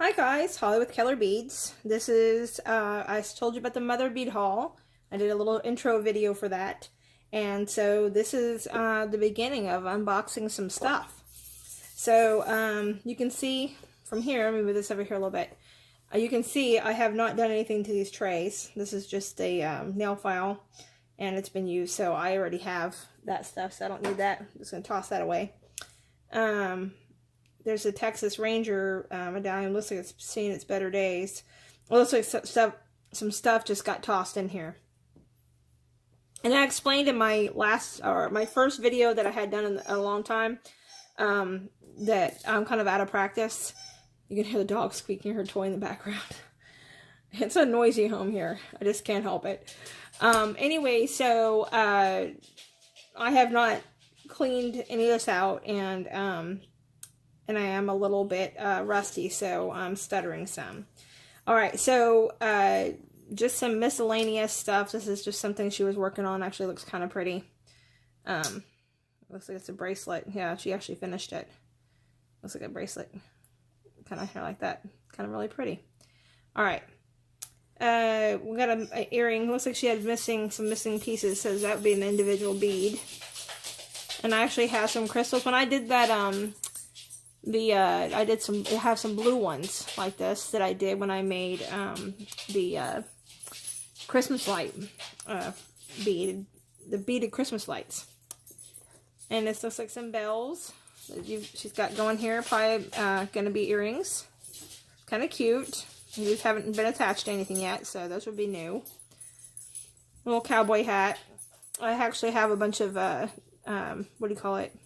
Hi guys, Holly with Keller Beads. This is, I told you about the Mother Bead haul. I did a little intro video for that. And so this is the beginning of unboxing some stuff. So you can see from here, let me move this over here a little bit. You can see I have not done anything to these trays. This is just a nail file and it's been used. So I already have that stuff, so I don't need that. I'm just going to toss that away. There's a Texas Ranger medallion. Looks like it's seen its better days. It looks like some stuff just got tossed in here. And I explained in my my first video that I had done in a long time that I'm kind of out of practice. You can hear the dog squeaking her toy in the background. It's a noisy home here. I just can't help it. Anyway, so I have not cleaned any of this out, and I am a little bit rusty, so I'm stuttering some. Alright, so just some miscellaneous stuff. This is just something she was working on. Actually looks kind of pretty. Looks like it's a bracelet. Yeah, she actually finished it. Looks like a bracelet. Kind of hair like that. Kind of really pretty. Alright. We got an earring. Looks like she had some missing pieces, so that would be an individual bead. And I actually have some crystals. When I did that, I have some blue ones like this that I did when I made the Christmas light bead, the beaded Christmas lights. And this looks like some bells that she's got going here. Probably going to be earrings. Kind of cute. These haven't been attached to anything yet, so those would be new. Little cowboy hat. I actually have a bunch of what do you call it?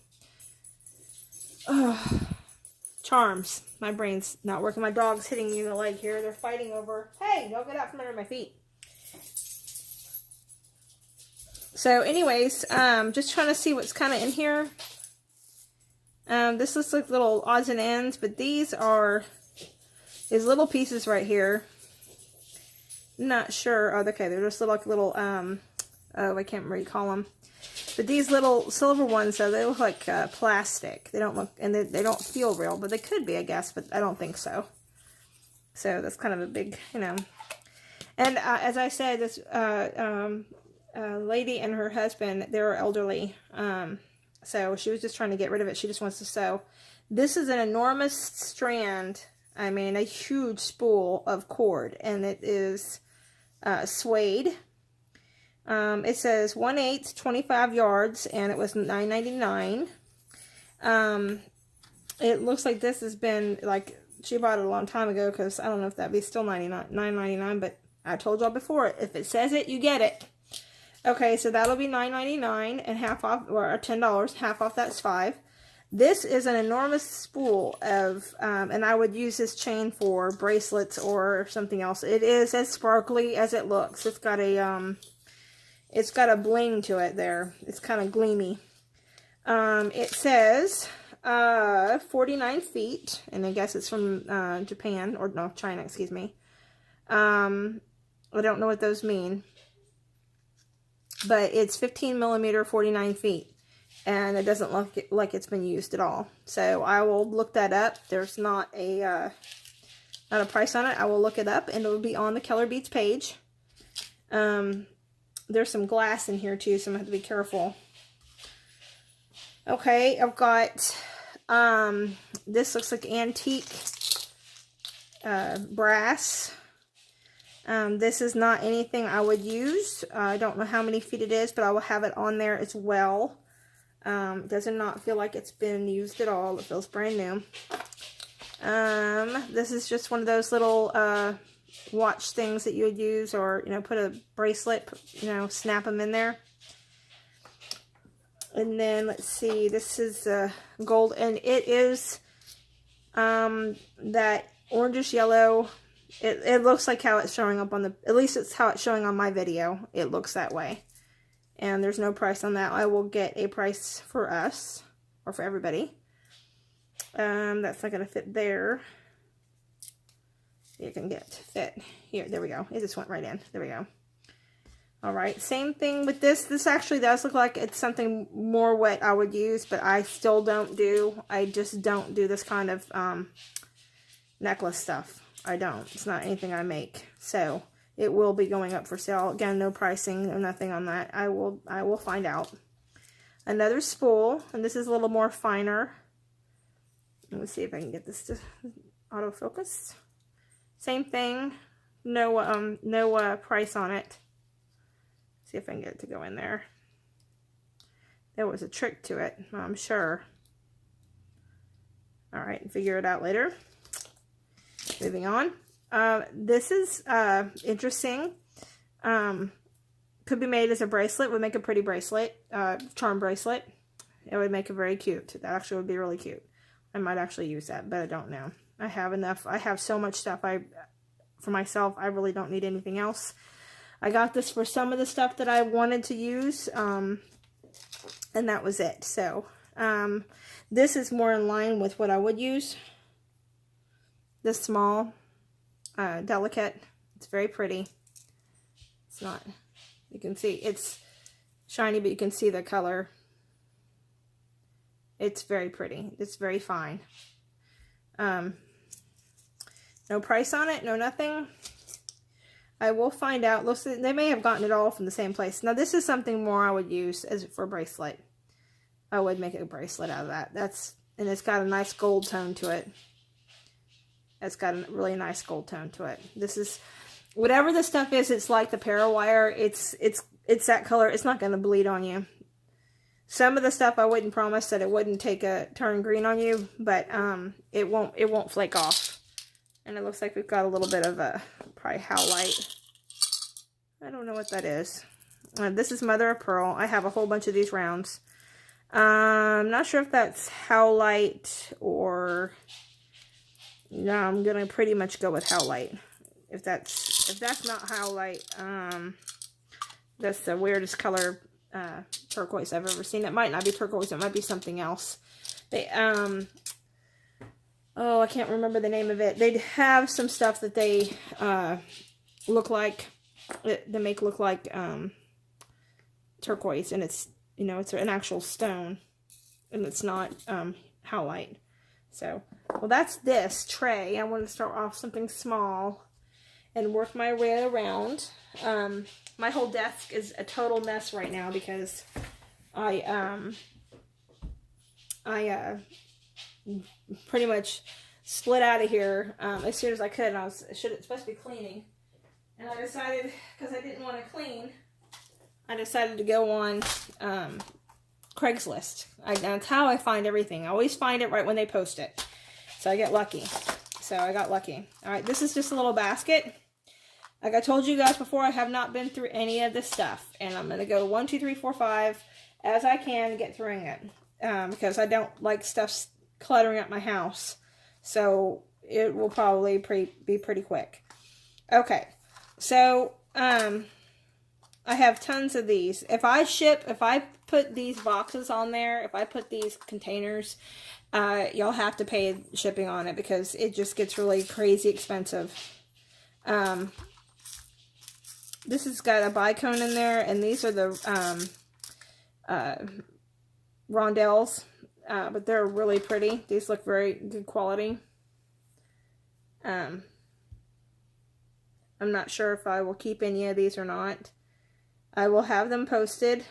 Charms. My brain's not working. My dog's hitting me in the leg here. They're fighting over, hey, don't get out from under my feet. So anyways, just trying to see what's kind of in here. This looks like little odds and ends, but these are these little pieces right here. Not sure. Oh, okay, they're just little oh, I can't remember what you call them. But these little silver ones, though, they look like plastic. They don't look, and they don't feel real, but they could be, I guess, but I don't think so. So that's kind of a big, you know. And as I said, this lady and her husband, they're elderly. So she was just trying to get rid of it. She just wants to sew. This is an enormous strand. I mean, a huge spool of cord, and it is suede. It says 1/8, 25 yards, and it was $9.99. It looks like this has been, like, she bought it a long time ago, because I don't know if that'd be still $9.99, but I told y'all before, if it says it, you get it. Okay, so that'll be $9.99, and half off, or $10, half off, that's $5. This is an enormous spool of, and I would use this chain for bracelets or something else. It is as sparkly as it looks. It's got a bling to it there. It's kind of gleamy. It says 49 feet, and I guess it's from Japan, or no, China, excuse me. I don't know what those mean. But it's 15 millimeter, 49 feet. And it doesn't look like it's been used at all. So I will look that up. There's not a price on it. I will look it up, and it will be on the Keller Beads page. There's some glass in here too, so I'm going to have to be careful. Okay, I've got, this looks like antique brass. This is not anything I would use. I don't know how many feet it is, but I will have it on there as well. It does not feel like it's been used at all. It feels brand new. This is just one of those little, watch things that you would use, or, you know, put a bracelet, you know, snap them in there. And then let's see, this is gold, and it is that orangish yellow. It looks like how it's showing up on the, at least it's how it's showing on my video. It looks that way. And there's no price on that. I will get a price for us, or for everybody. That's not going to fit there. You can get to fit here. There we go. It just went right in. There we go. All right. Same thing with this. This actually does look like it's something more what I would use, but I still don't do. I just don't do this kind of necklace stuff. I don't. It's not anything I make. So it will be going up for sale. Again, no pricing, no nothing on that. I will find out. Another spool, and this is a little more finer. Let me see if I can get this to autofocus. Same thing. No price on it. See if I can get it to go in there. There was a trick to it, I'm sure. Alright, figure it out later. Moving on. This is interesting. Could be made as a bracelet. Would make a pretty bracelet. Charm bracelet. It would make it very cute. That actually would be really cute. I might actually use that, but I don't know. I have enough. I have so much stuff for myself. I really don't need anything else. I got this for some of the stuff that I wanted to use. And that was it. So, this is more in line with what I would use. This small, delicate. It's very pretty. It's not, you can see it's shiny, but you can see the color. It's very pretty. It's very fine. No price on it, no nothing. I will find out. Look, they may have gotten it all from the same place. Now, this is something more I would use as for a bracelet. I would make a bracelet out of that. And it's got a nice gold tone to it. It's got a really nice gold tone to it. This is, whatever the stuff is, it's like the Parawire. It's that color. It's not going to bleed on you. Some of the stuff I wouldn't promise that it wouldn't take a turn green on you, but it won't flake off. And it looks like we've got a little bit of a probably howlite. I don't know what that is. This is mother of pearl. I have a whole bunch of these rounds. I'm not sure if that's howlite or no. I'm gonna pretty much go with howlite. If that's not howlite, that's the weirdest color turquoise I've ever seen. It might not be turquoise. It might be something else. They oh, I can't remember the name of it. They'd have some stuff that they look like, they make look like turquoise, and it's, you know, it's an actual stone, and it's not howlite. So, well, that's this tray. I want to start off something small and work my way around. My whole desk is a total mess right now because I pretty much split out of here as soon as I could. And I was supposed to be cleaning, and I decided, because I didn't want to clean, I decided to go on Craigslist. That's how I find everything. I always find it right when they post it, so I get lucky. So I got lucky. All right, this is just a little basket. Like I told you guys before, I have not been through any of this stuff, and I'm gonna go 1, 2, 3, 4, 5 as I can get through it, because I don't like stuff cluttering up my house. So it will probably be pretty quick. Okay, so I have tons of these. If I put these boxes on there, if I put these containers, y'all have to pay shipping on it because it just gets really crazy expensive. This has got a bicone in there, and these are the rondelles, but they're really pretty. These look very good quality. I'm not sure if I will keep any of these or not. I will have them posted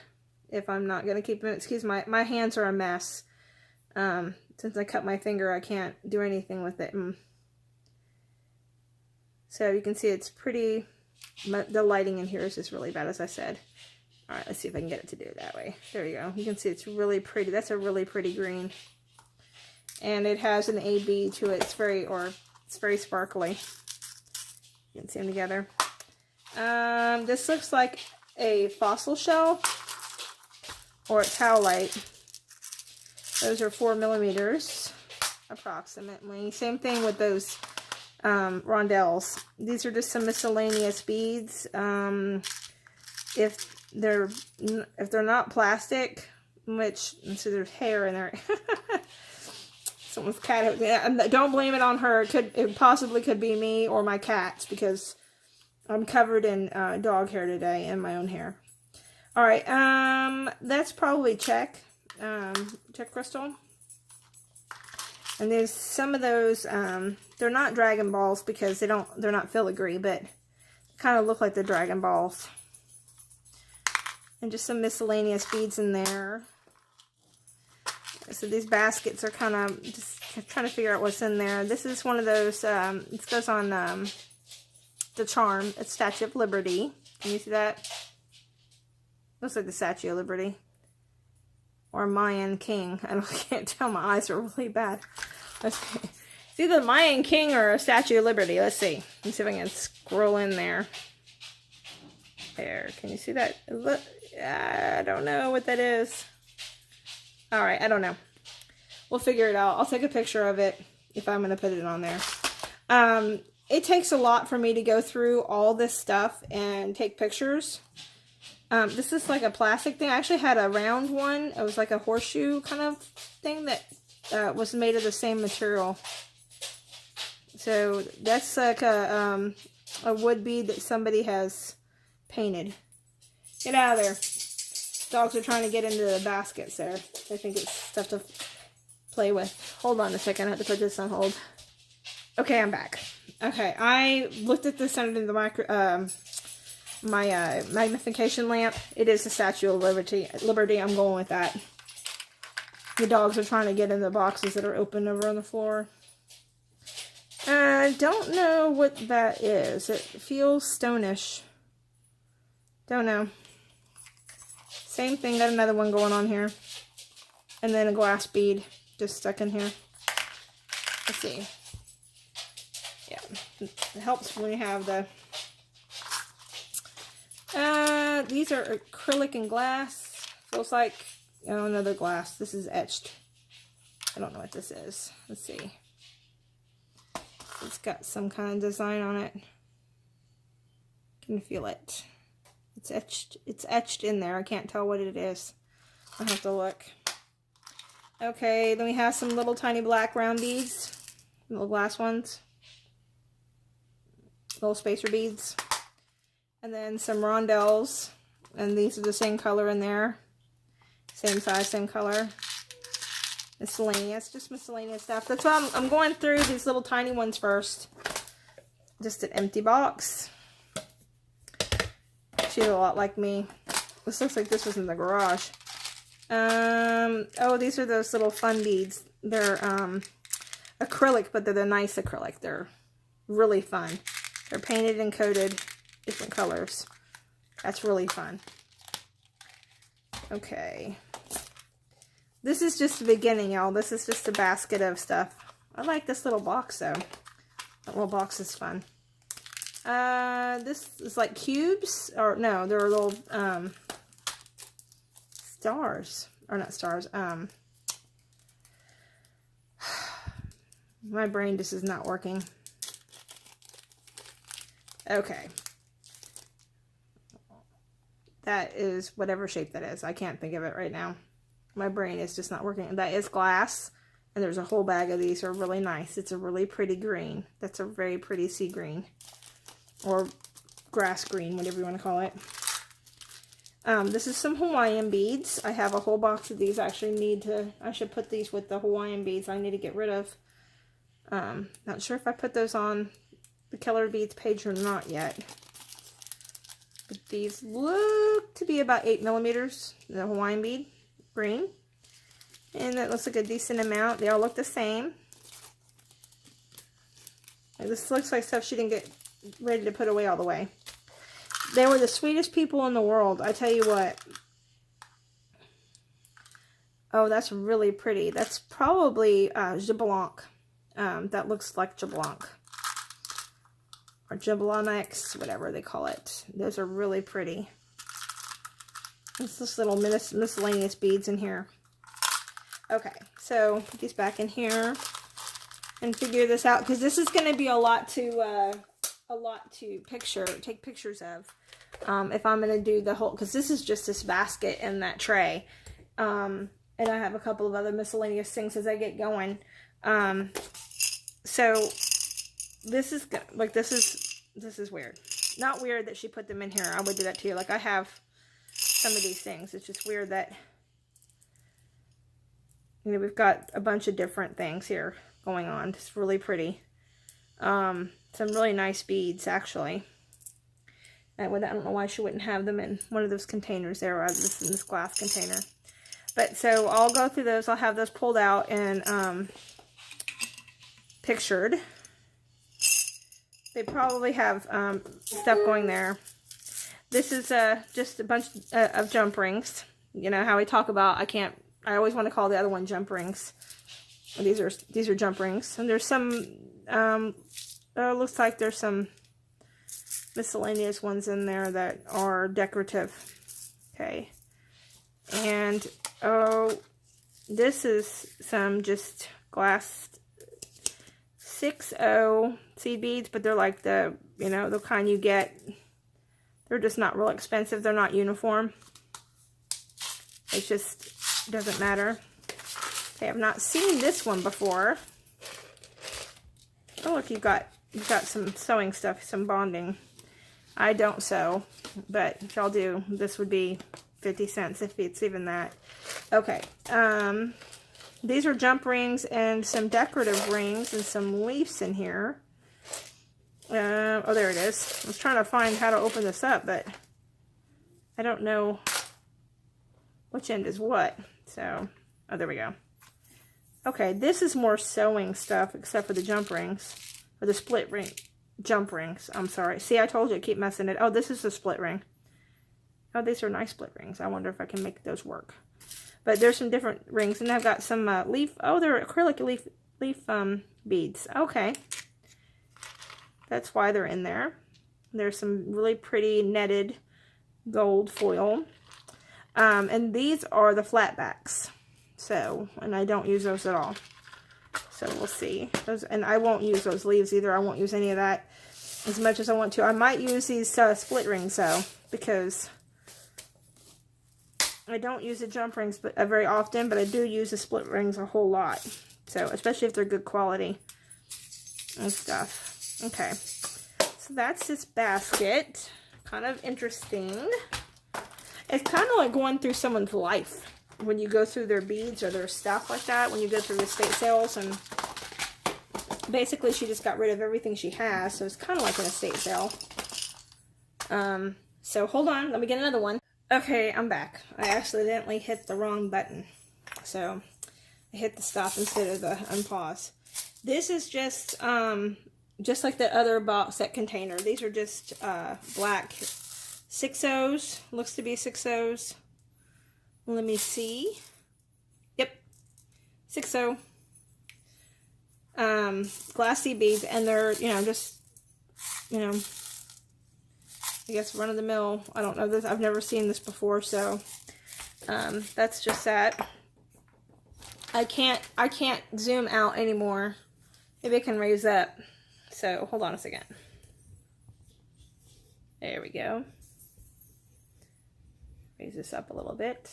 if I'm not going to keep them. Excuse my hands are a mess. Since I cut my finger, I can't do anything with it. So you can see it's pretty. The lighting in here is just really bad, as I said. Alright, let's see if I can get it to do it that way. There you go. You can see it's really pretty. That's a really pretty green. And it has an AB to it. It's very sparkly. You can see them together. This looks like a fossil shell, or it's howlite. Those are 4 millimeters approximately. Same thing with those rondelles. These are just some miscellaneous beads. If they're not plastic, which, so there's hair in there. Someone's cat. Don't blame it on her. It possibly could be me or my cats, because I'm covered in dog hair today and my own hair. All right, that's probably check crystal. And there's some of those, they're not Dragon Balls because they're not filigree, but kind of look like the Dragon Balls. And just some miscellaneous beads in there. So these baskets are kind of just trying to figure out what's in there. This is one of those, it goes on the charm. It's Statue of Liberty. Can you see that? Looks like the Statue of Liberty. Or Mayan King. I can't tell. My eyes are really bad. Let's see. It's either Mayan King or a Statue of Liberty. Let's see. Let's see if I can scroll in there. There. Can you see that? Look. I don't know what that is. Alright, I don't know. We'll figure it out. I'll take a picture of it if I'm going to put it on there. It takes a lot for me to go through all this stuff and take pictures. This is like a plastic thing. I actually had a round one. It was like a horseshoe kind of thing that was made of the same material. So that's like a wood bead that somebody has painted. Get out of there. Dogs are trying to get into the baskets there. I think it's stuff to play with. Hold on a second. I have to put this on hold. Okay, I'm back. Okay, I looked at this under the my magnification lamp. It is the Statue of Liberty. I'm going with that. The dogs are trying to get in the boxes that are open over on the floor. I don't know what that is. It feels stonish. Don't know. Same thing, got another one going on here. And then a glass bead just stuck in here. Let's see. Yeah, it helps when you have the... these are acrylic and glass. Feels like... Oh, another glass. This is etched. I don't know what this is. Let's see. It's got some kind of design on it. Can you feel it? It's etched in there. I can't tell what it is. I'll have to look. Okay, then we have some little tiny black round beads. Little glass ones. Little spacer beads. And then some rondelles. And these are the same color in there. Same size, same color. Miscellaneous. Just miscellaneous stuff. That's why I'm going through these little tiny ones first. Just an empty box. She's a lot like me. This looks like this was in the garage. Oh, these are those little fun beads. They're acrylic, but they're the nice acrylic. They're really fun. They're painted and coated different colors. That's really fun. Okay. This is just the beginning, y'all. This is just a basket of stuff. I like this little box, though. That little box is fun. This is like cubes, or no, they're little, stars, or not stars, my brain just is not working. Okay. That is whatever shape that is. I can't think of it right now. My brain is just not working. That is glass, and there's a whole bag of these. Are really nice. It's a really pretty green. That's a very pretty sea green. Or grass green, whatever you want to call it. This is some Hawaiian beads. I have a whole box of these. I should put these with the Hawaiian beads I need to get rid of. Not sure if I put those on the Keller Beads page or not yet. But these look to be about 8 millimeters. The Hawaiian bead, green. And that looks like a decent amount. They all look the same. And this looks like stuff she didn't get ready to put away all the way. They were the sweetest people in the world, I tell you what. Oh, that's really pretty. That's probably Jablanc. That looks like Jablanc. Or Jablonx, whatever they call it. Those are really pretty. There's this little miscellaneous beads in here. Okay, so put these back in here and figure this out, because this is going to be a lot to take pictures of. If I'm going to do the whole, because this is just this basket and that tray. And I have a couple of other miscellaneous things as I get going. So this is like, this is weird. Not weird that she put them in here. I would do that too. Like, I have some of these things. It's just weird that You know, we've got a bunch of different things here going on. It's really pretty. Some really nice beads, actually. I don't know why she wouldn't have them in one of those containers there, rather than in this glass container. But so I'll go through those. I'll have those pulled out and pictured. They probably have stuff going there. This is just a bunch of jump rings. You know how we talk about, I always want to call the other one jump rings. These are jump rings. And there's some, looks like there's some miscellaneous ones in there that are decorative. Okay. And, oh, this is some just glass 6-0 seed beads, but they're like the, you know, the kind you get. They're just not real expensive. They're not uniform. It just doesn't matter. Okay, I've not seen this one before. Oh, look, you've got some sewing stuff, some bonding. I don't sew, but if y'all do, this would be 50 cents if it's even that. Okay, these are jump rings and some decorative rings and some leaves in here. Oh, there it is. I was trying to find how to open this up, but I don't know which end is what. So, oh, there we go. Okay, this is more sewing stuff, except for the jump rings, or the split ring. Jump rings. I'm sorry. See, I told you I keep messing it. Oh, this is the split ring. Oh, these are nice split rings. I wonder if I can make those work. But there's some different rings, and I've got some leaf. Oh, they're acrylic leaf beads. Okay, that's why they're in there. There's some really pretty netted gold foil, and these are the flatbacks. So, and I don't use those at all. So we'll see. Those, and I won't use those leaves either. I won't use any of that as much as I want to. I might use these split rings though, because I don't use the jump rings very often, but I do use the split rings a whole lot. So, especially if they're good quality and stuff. Okay. So that's this basket. Kind of interesting. It's kind of like going through someone's life. When you go through their beads or their stuff like that, when you go through the estate sales, and basically she just got rid of everything she has, so it's kind of like an estate sale. So hold on, let me get another one. Okay, I'm back. I accidentally hit the wrong button, so I hit the stop instead of the unpause. This is just like the other box set container. These are just black 6-0s, looks to be 6-0s. Let me see. Yep. 6-0. Glassy beads, and they're, you know, just, you know, I guess run of the mill. I don't know this. I've never seen this before, so that's just that. I can't zoom out anymore. Maybe I can raise up. So hold on a second. There we go. Raise this up a little bit.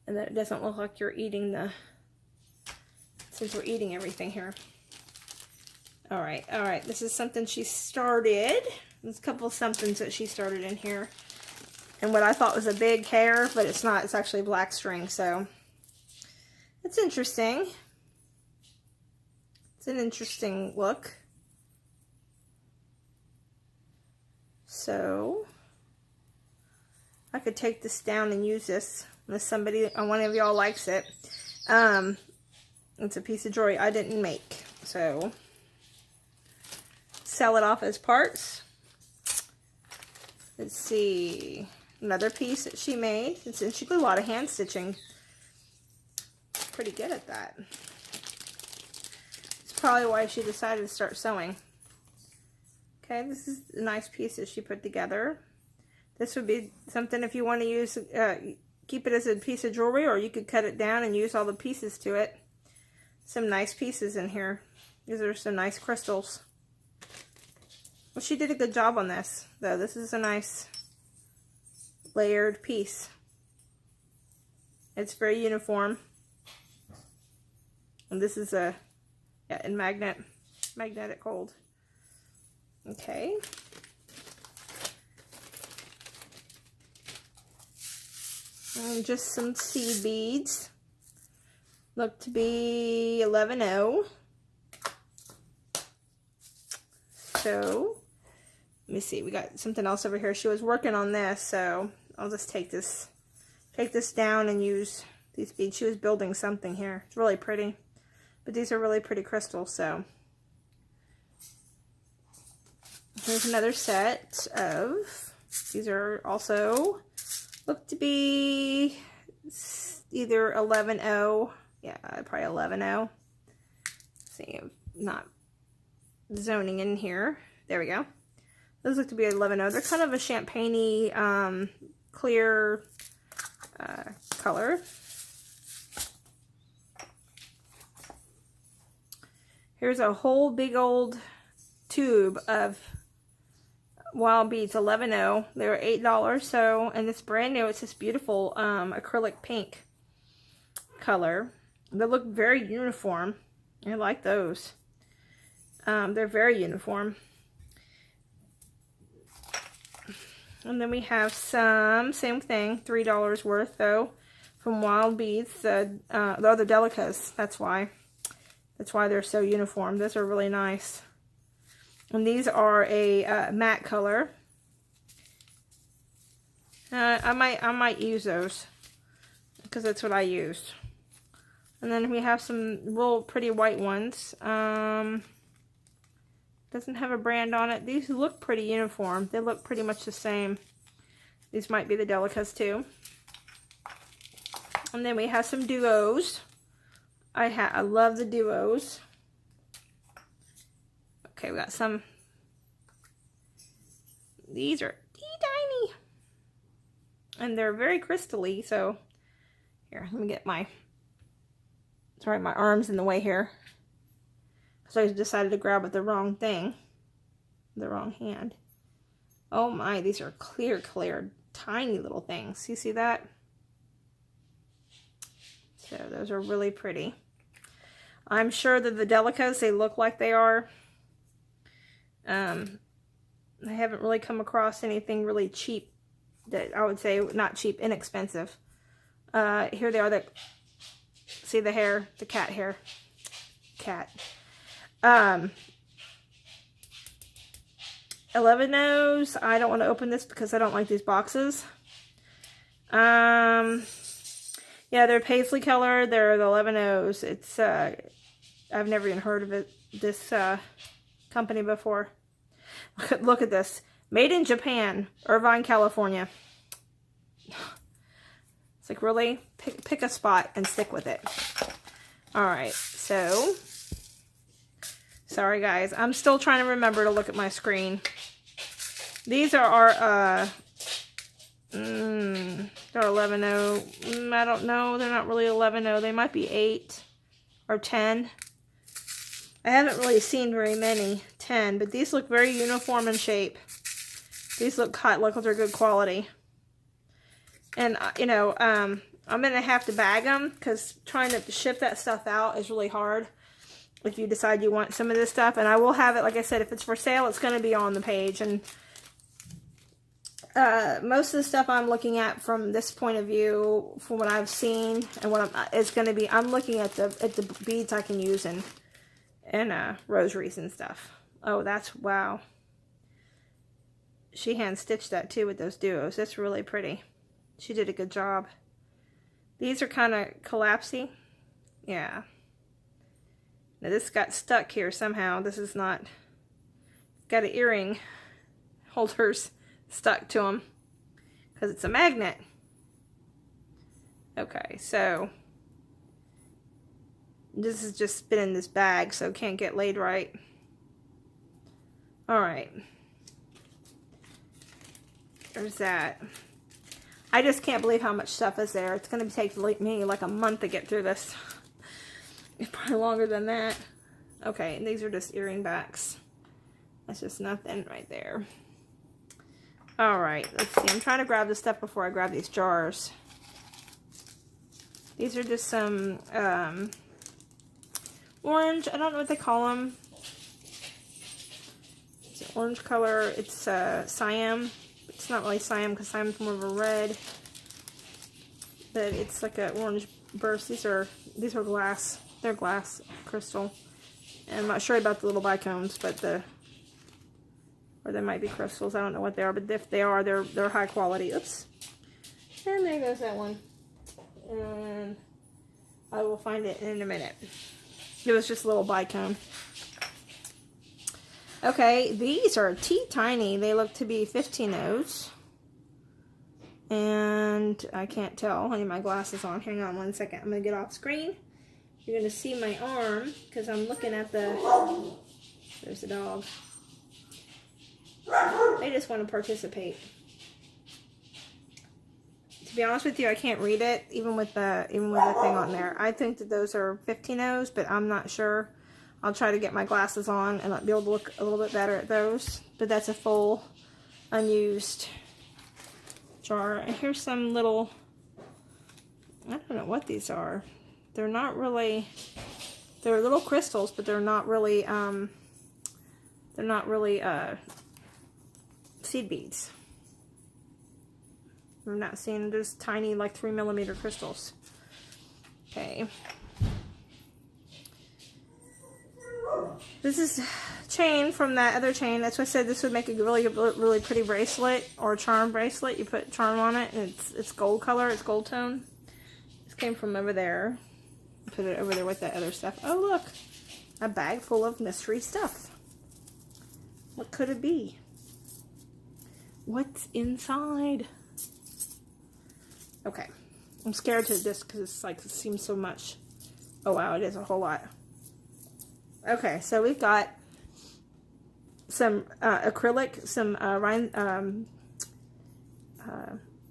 And then it doesn't look like you're eating since we're eating everything here. Alright, this is something she started. There's a couple of somethings that she started in here. And what I thought was a big hair, but it's not. It's actually black string, so it's interesting. It's an interesting look. So I could take this down and use this unless somebody, one of y'all likes it. It's a piece of jewelry I didn't make, so sell it off as parts. Let's see, another piece that she made. She did a lot of hand stitching. Pretty good at that. It's probably why she decided to start sewing. Okay, this is a nice piece that she put together. This would be something if you want to use, keep it as a piece of jewelry, or you could cut it down and use all the pieces to it. Some nice pieces in here. These are some nice crystals. Well, she did a good job on this, though. This is a nice layered piece. It's very uniform. And this is a, yeah, in magnetic gold. Okay. And just some seed beads. look to be 11.0. So, let me see. We got something else over here. She was working on this, so I'll just take this down and use these beads. She was building something here. It's really pretty. But these are really pretty crystals, so. Here's another set of, these are also, look to be either 11.0. Yeah, probably 11.0. See, I'm not zoning in here. There we go. Those look to be 11.0. They're kind of a champagne-y, clear color. Here's a whole big old tube of wild beads, 11.0. They were $8, so, and it's brand new. It's this beautiful acrylic pink color. They look very uniform. I like those. They're very uniform. And then we have some, same thing, $3 worth though, from Wild Beads, the other Delicas. That's why they're so uniform. Those are really nice. And these are a matte color. I might use those because that's what I used. And then we have some real pretty white ones. Doesn't have a brand on it. These look pretty uniform. They look pretty much the same. These might be the Delicas too. And then we have some duos. I love the duos. Okay, we got some. These are teeny tiny. And they're very crystally, so here, let me get my, sorry, my arm's in the way here. So I decided to grab with the wrong thing. The wrong hand. Oh my, these are clear, tiny little things. You see that? So those are really pretty. I'm sure that the Delicas, they look like they are. I haven't really come across anything really cheap that I would say, not cheap, inexpensive. Here they are. See the hair? The cat hair. Cat. 11.0s. I don't want to open this because I don't like these boxes. Yeah, they're paisley color. They're the 11.0s. It's I've never even heard of this company before. Look at this. Made in Japan, Irvine, California. It's like, really? Pick a spot and stick with it. Alright, so sorry guys, I'm still trying to remember to look at my screen. These are our, they're 11.0, I don't know, they're not really 11.0, they might be 8 or 10. I haven't really seen very many 10, but these look very uniform in shape. These look like they're good quality. And, you know, I'm going to have to bag them because trying to ship that stuff out is really hard. If you decide you want some of this stuff, and I will have it, like I said, if it's for sale, it's going to be on the page. And most of the stuff I'm looking at from this point of view, from what I've seen, and what it's going to be, I'm looking at the beads I can use and rosaries and stuff. Oh, that's, wow. She hand stitched that too with those duos. That's really pretty. She did a good job. These are kind of collapsy. Yeah. Now this got stuck here somehow. This is not, got an earring holders stuck to them because it's a magnet. Okay, so this has just been in this bag, so it can't get laid right. Alright. There's that. I just can't believe how much stuff is there. It's going to take me like a month to get through this. It's probably longer than that. Okay, and these are just earring backs. That's just nothing right there. Alright, let's see. I'm trying to grab this stuff before I grab these jars. These are just some orange. I don't know what they call them. It's an orange color. It's cyan. It's not really cyan because cyan's more of a red. But it's like an orange burst. These are these are glass. They're glass crystal. And I'm not sure about the little bicones, but or they might be crystals. I don't know what they are, but if they are, they're high quality. Oops. And there goes that one. And I will find it in a minute. It was just a little bicone. Okay, these are teeny. They look to be 15-ohs. And I can't tell. I need my glasses on. Hang on one second. I'm going to get off screen. You're going to see my arm because I'm looking at the... There's the dog. They just want to participate. To be honest with you, I can't read it even with the thing on there. I think that those are 15-ohs, but I'm not sure. I'll try to get my glasses on and be able to look a little bit better at those. But that's a full unused jar. And here's some little, I don't know what these are. They're not really, they're little crystals, but they're not really seed beads. I'm not seeing those tiny, like 3mm crystals. Okay. This is chain from that other chain. That's why I said this would make a really pretty bracelet or charm bracelet. You put charm on it, and it's gold color. It's gold tone. This came from over there. Put it over there with that other stuff. Oh look, a bag full of mystery stuff. What could it be? What's inside? Okay, I'm scared to this because it's like it seems so much. Oh wow, it is a whole lot. Okay, so we've got some acrylic, some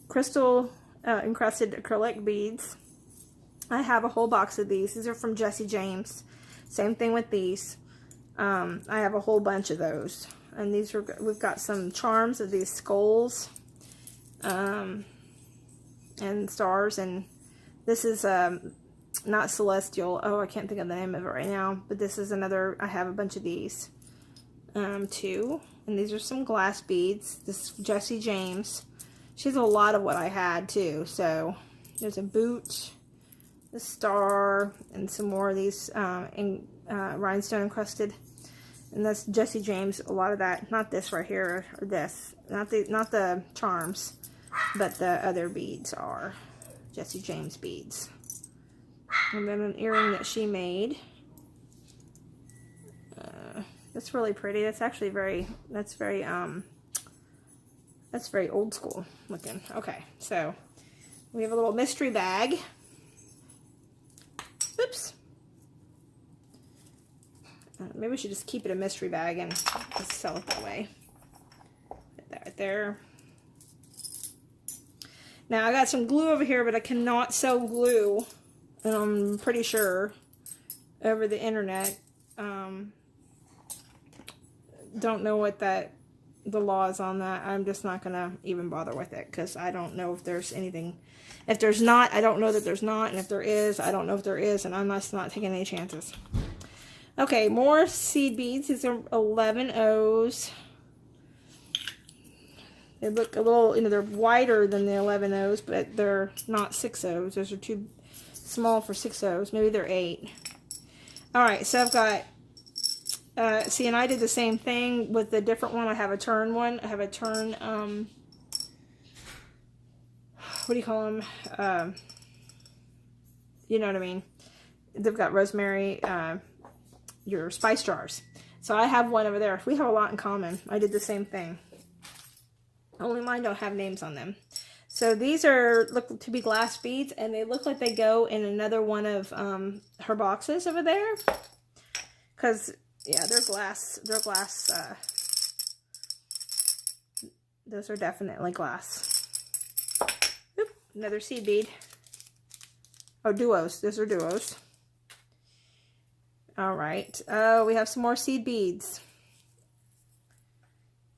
crystal encrusted acrylic beads. I have a whole box of these. These are from Jesse James. Same thing with these. I have a whole bunch of those. And these are, we've got some charms of these skulls and stars. And this is not celestial. Oh, I can't think of the name of it right now. But this is another, I have a bunch of these too. And these are some glass beads. This is Jesse James. She has a lot of what I had too. So there's a boot, the star, and some more of these rhinestone encrusted. And that's Jesse James, a lot of that. Not this right here, or this. Not the charms, but the other beads are Jesse James beads. And then an earring that she made. That's really pretty. That's actually that's very old school looking. Okay, so we have a little mystery bag. Oops. Maybe we should just keep it a mystery bag and just sell it that way. Put that right there. Now I got some glue over here, but I cannot sell glue. And I'm pretty sure over the internet. Don't know what the law is on that. I'm just not gonna even bother with it because I don't know if there's anything. If there's not, I don't know that there's not, and if there is, I don't know if there is, and I'm just not taking any chances. Okay, more seed beads. These are 11 O's. They look a little, they're wider than the 11 O's, but they're not 6 O's. Those are too small for 6 O's. Maybe they're 8. All right, so I've got, see, and I did the same thing with the different one. I have a turn one. I have a turn, what do you call them? You know what I mean? They've got rosemary, your spice jars. So I have one over there. We have a lot in common. I did the same thing. Only mine don't have names on them. So these look to be glass beads, and they look like they go in another one of her boxes over there. Because, yeah, they're glass. They're glass. Those are definitely glass. Oop, another seed bead. Oh, duos. Those are duos. All right. Oh, we have some more seed beads.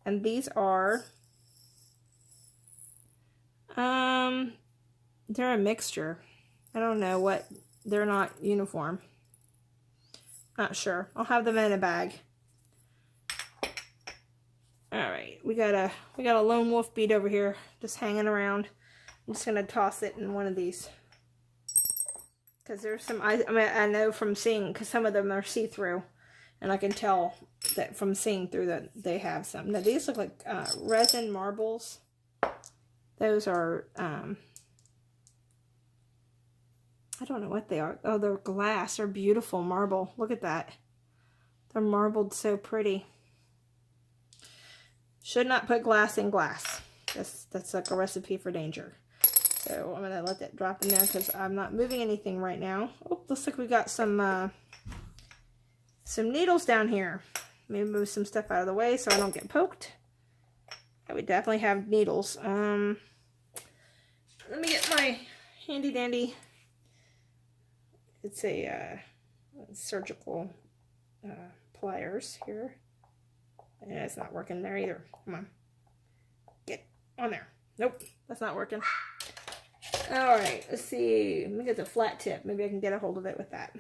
And these are... they're a mixture. I don't know what, they're not uniform. Not sure. I'll have them in a bag. All right, we got a lone wolf bead over here, just hanging around. I'm just gonna toss it in one of these. Because there's some, I mean, I know from seeing, because some of them are see-through. And I can tell that from seeing through that they have some. Now, these look like resin marbles. Those are, I don't know what they are. Oh, they're glass. They're beautiful marble. Look at that. They're marbled so pretty. Should not put glass in glass. That's like a recipe for danger. So I'm going to let that drop in there because I'm not moving anything right now. Oh, looks like we got some needles down here. Maybe move some stuff out of the way so I don't get poked. Yeah, we definitely have needles. Let me get my handy dandy. It's a surgical pliers here. And it's not working there either. Come on. Get on there. Nope, that's not working. Alright, let's see. Let me get the flat tip. Maybe I can get a hold of it with that.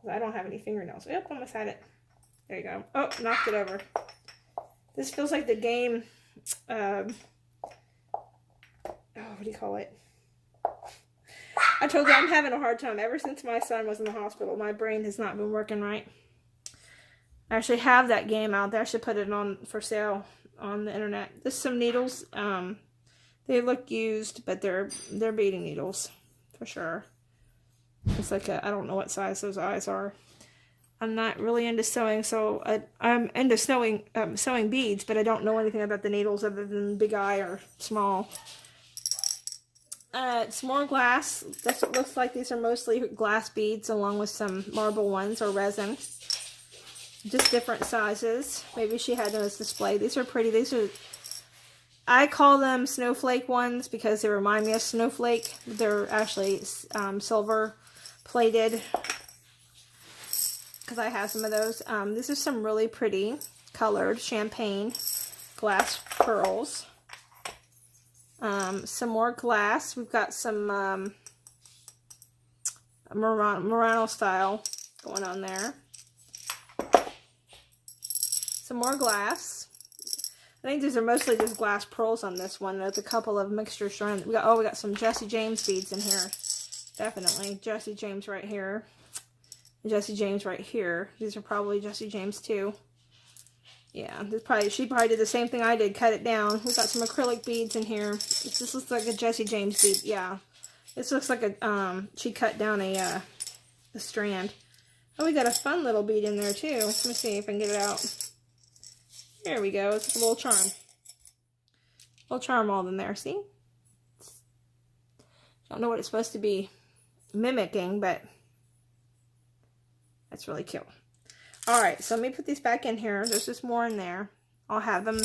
I don't have any fingernails. Yep, almost had it. There you go. Oh, knocked it over. This feels like the game. Oh, what do you call it? I told you I'm having a hard time. Ever since my son was in the hospital, my brain has not been working right. I actually have that game out there. I should put it on for sale on the internet. There's some needles. They look used, but they're beading needles for sure. It's like I don't know what size those eyes are. I'm not really into sewing, so I'm into sewing beads, but I don't know anything about the needles other than big eye or small. It's more glass. That's what it looks like. These are mostly glass beads along with some marble ones or resin. Just different sizes. Maybe she had them as display. These are pretty. These are, I call them snowflake ones because they remind me of snowflake. They're actually silver plated because I have some of those. These are some really pretty colored champagne glass pearls. Some more glass. We've got some Murano style going on there. Some more glass. I think these are mostly just glass pearls on this one. There's a couple of mixture strands. We got some Jesse James beads in here. Definitely. Jesse James right here. Jesse James right here. These are probably Jesse James too. Yeah, she probably did the same thing I did, cut it down. We got some acrylic beads in here. This looks like a Jesse James bead. Yeah. This looks like a she cut down a strand. Oh, we got a fun little bead in there too. Let me see if I can get it out. There we go. It's a little charm. Little charm all in there. See? Don't know what it's supposed to be mimicking, but that's really cute. Alright, so let me put these back in here. There's just more in there. I'll have them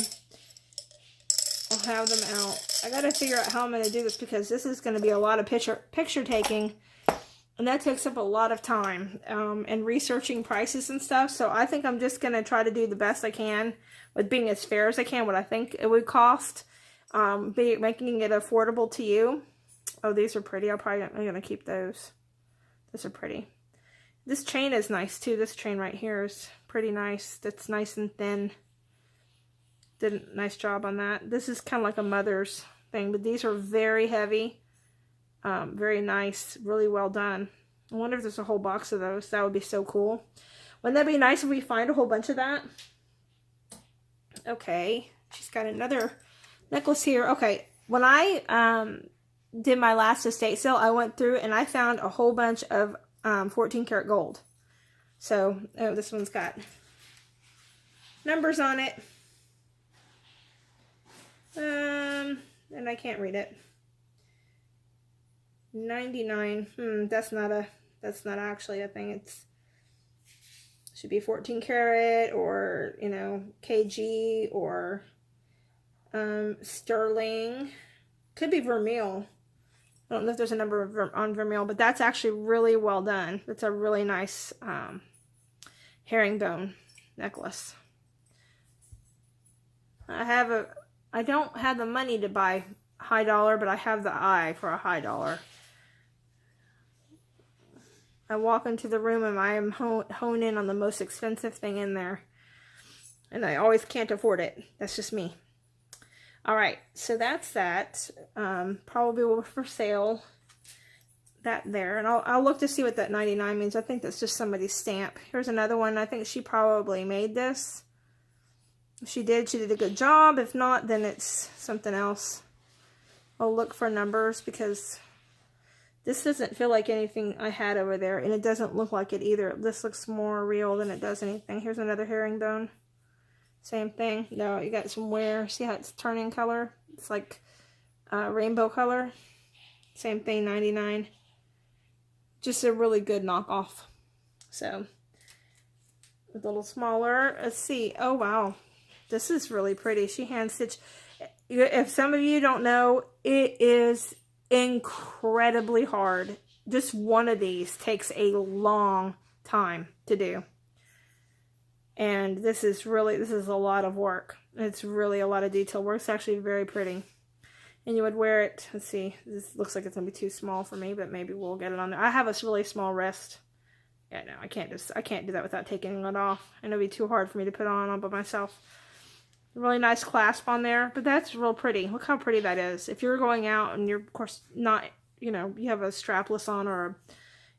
out. I gotta figure out how I'm gonna do this because this is gonna be a lot of picture taking. And that takes up a lot of time and researching prices and stuff. So I think I'm just going to try to do the best I can with being as fair as I can, what I think it would cost, making it affordable to you. Oh, these are pretty. I'm going to keep those. Those are pretty. This chain is nice too. This chain right here is pretty nice. That's nice and thin. Did a nice job on that. This is kind of like a mother's thing, but these are very heavy. Very nice, really well done. I wonder if there's a whole box of those. That would be so cool. Wouldn't that be nice if we find a whole bunch of that? Okay, she's got another necklace here. Okay, when I did my last estate sale, I went through and I found a whole bunch of 14 karat gold. So, oh, this one's got numbers on it. And I can't read it. 99. That's not actually a thing. It's should be 14 karat or, you know, kg or sterling. Could be vermeil. I don't know if there's a number on vermeil, but that's actually really well done. It's a really nice herringbone necklace. I don't have the money to buy high dollar, but I have the eye for a high dollar. I walk into the room and I am hone in on the most expensive thing in there. And I always can't afford it. That's just me. Alright, so that's that. Probably for sale. that there. And I'll look to see what that 99 means. I think that's just somebody's stamp. Here's another one. I think she probably made this. If she did a good job. If not, then it's something else. I'll look for numbers because this doesn't feel like anything I had over there. And it doesn't look like it either. This looks more real than it does anything. Here's another herringbone. Same thing. No, you got some wear. See how it's turning color? It's like rainbow color. Same thing, 99. Just a really good knockoff. So, a little smaller. Let's see. Oh, wow. This is really pretty. She hand stitched. If some of you don't know, it is incredibly hard. Just one of these takes a long time to do. And this is a lot of work. It's really a lot of detail work. It's actually very pretty. And you would wear it, let's see, this looks like it's going to be too small for me, but maybe we'll get it on there. I have a really small wrist. Yeah, no, I can't do that without taking it off. And it'll be too hard for me to put on by myself. Really nice clasp on there, but that's real pretty. Look how pretty that is. If you're going out and you're, of course, not, you have a strapless on or,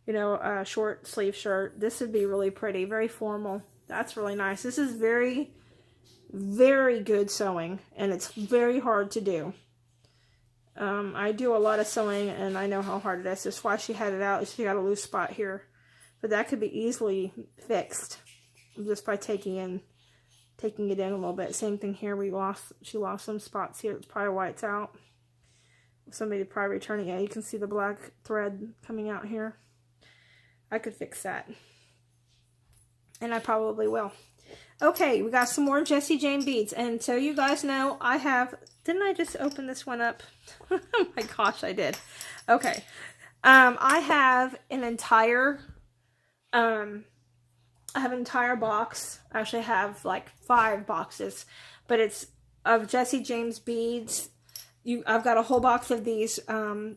a short sleeve shirt, this would be really pretty, very formal. That's really nice. This is very, very good sewing, and it's very hard to do. I do a lot of sewing, and I know how hard it is. That's why she had it out. She got a loose spot here. But that could be easily fixed just by taking it in a little bit. Same thing here. She lost some spots here. It's probably why it's out. Somebody probably returning it. You can see the black thread coming out here. I could fix that. And I probably will. Okay, we got some more Jessie Jane beads. And so you guys know I have... Didn't I just open this one up? Oh my gosh, I did. Okay. I have an entire... I have an entire box. I actually have like 5 boxes. But it's of Jessie James beads. I've got a whole box of these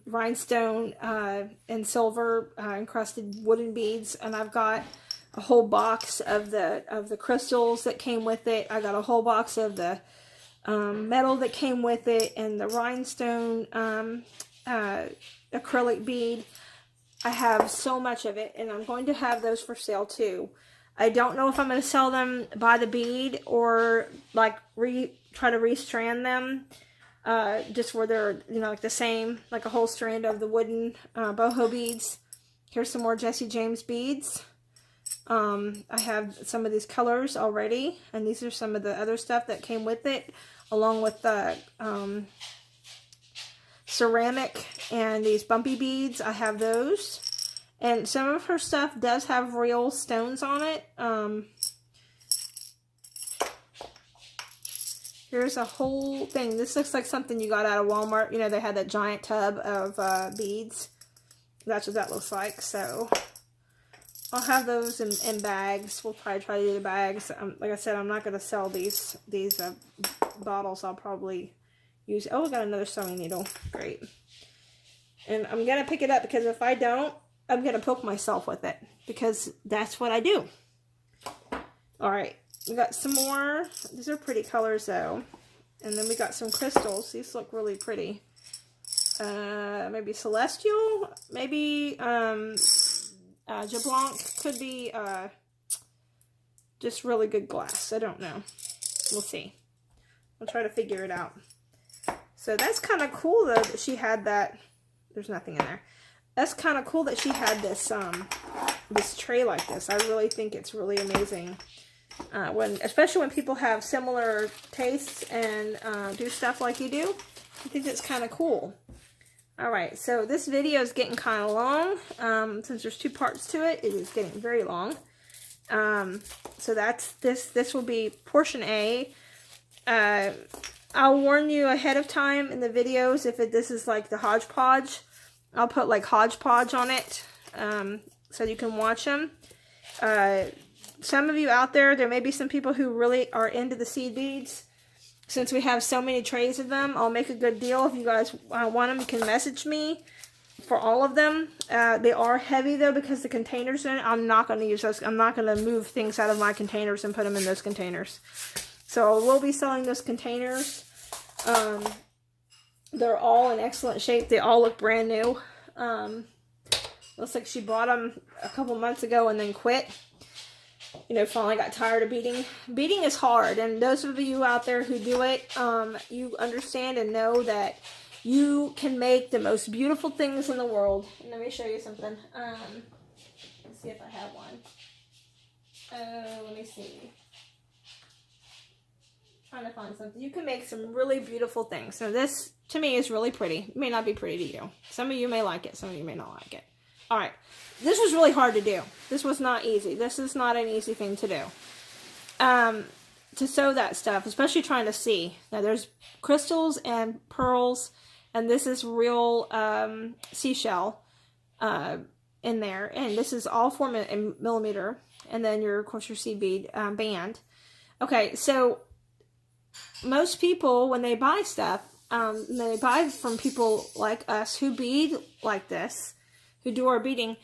rhinestone and silver encrusted wooden beads. And I've got a whole box of the crystals that came with it. I got a whole box of the metal that came with it, and the rhinestone acrylic bead. I have so much of it, and I'm going to have those for sale too. I don't know if I'm going to sell them by the bead or like try to restrand them, just where they're like the same, like a whole strand of the wooden boho beads. Here's some more Jessie James beads. I have some of these colors already, and these are some of the other stuff that came with it, along with the ceramic and these bumpy beads. I have those, and some of her stuff does have real stones on it. Here's a whole thing. This looks like something you got out of Walmart. They had that giant tub of beads. That's what that looks like. So I'll have those in bags. We'll probably try to do the bags. Like I said, I'm not going to sell these bottles. I'll probably use... Oh, I got another sewing needle. Great. And I'm going to pick it up because if I don't, I'm going to poke myself with it. Because that's what I do. Alright. We got some more. These are pretty colors though. And then we got some crystals. These look really pretty. Maybe Celestial? Maybe... Jablanc, could be just really good glass. I don't know. We'll see. I'll try to figure it out. So that's kind of cool though that she had that. There's nothing in there. That's kind of cool that she had this this tray like this. I really think it's really amazing. Especially when people have similar tastes and do stuff like you do. I think it's kind of cool. Alright, so this video is getting kind of long. Since there's 2 parts to it, it is getting very long. So that's this will be portion A. I'll warn you ahead of time in the videos if this is like the hodgepodge. I'll put like hodgepodge on it so you can watch them. Some of you out there may be some people who really are into the seed beads. Since we have so many trays of them, I'll make a good deal. If you guys want them, you can message me for all of them. They are heavy, though, because the containers in it, I'm not going to use those. I'm not going to move things out of my containers and put them in those containers. So we'll be selling those containers. They're all in excellent shape. They all look brand new. Looks like she bought them a couple months ago and then quit. You know, finally got tired of beading. Beading is hard, and those of you out there who do it, you understand and know that you can make the most beautiful things in the world. And let me show you something. Let's see if I have one. Let me see. Trying to find something. You can make some really beautiful things. So this, to me, is really pretty. It may not be pretty to you. Some of you may like it. Some of you may not like it. All right. This was really hard to do. This was not easy. This is not an easy thing to do. To sew that stuff, especially trying to see. Now, there's crystals and pearls, and this is real seashell in there. And this is all 4 millimeter. And then, of course, your seed bead band. Okay, so most people, when they buy stuff, they buy from people like us who bead like this, who do our beading.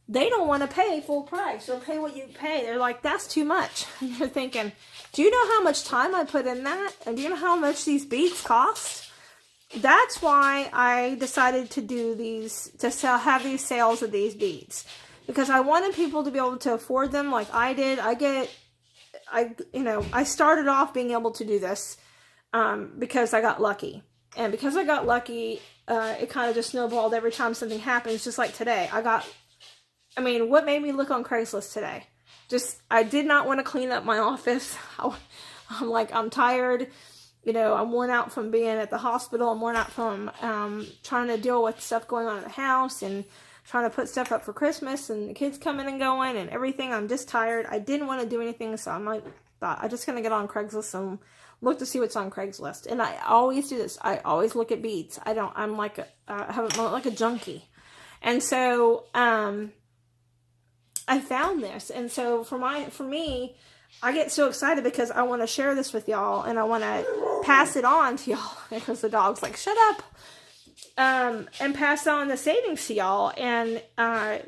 They don't want to pay full price or pay what you pay. They're like, that's too much. And you're thinking, do you know how much time I put in that? And do you know how much these beads cost? That's why I decided to do these, have these sales of these beads. Because I wanted people to be able to afford them like I did. I started off being able to do this because I got lucky. And because I got lucky, it kind of just snowballed every time something happens, just like today. What made me look on Craigslist today? I did not want to clean up my office. I'm tired. I'm worn out from being at the hospital. I'm worn out from trying to deal with stuff going on in the house and trying to put stuff up for Christmas and the kids coming and going and everything. I'm just tired. I didn't want to do anything, so thought I'm just going to get on Craigslist and look to see what's on Craigslist. And I always do this. I always look at beads. I'm like a junkie. And so, I found this, and so for me, I get so excited because I want to share this with y'all, and I want to pass it on to y'all because the dog's like, shut up, and pass on the savings to y'all, and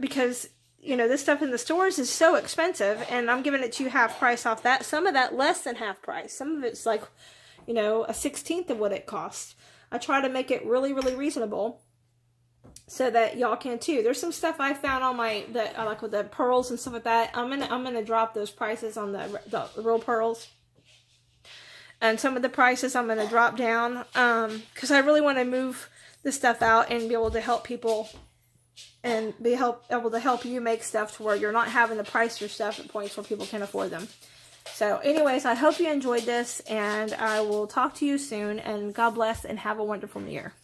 because this stuff in the stores is so expensive, and I'm giving it to you half price off that. Some of that less than half price. Some of it's like, a 16th of what it costs. I try to make it really, really reasonable, so that y'all can too. There's some stuff I found on that I like with the pearls and stuff like that. I'm gonna drop those prices on the real pearls, and some of the prices I'm gonna drop down because I really want to move this stuff out and be able to help people and able to help you make stuff to where you're not having to price your stuff at points where people can afford them. So, anyways, I hope you enjoyed this, and I will talk to you soon. And God bless, and have a wonderful New Year.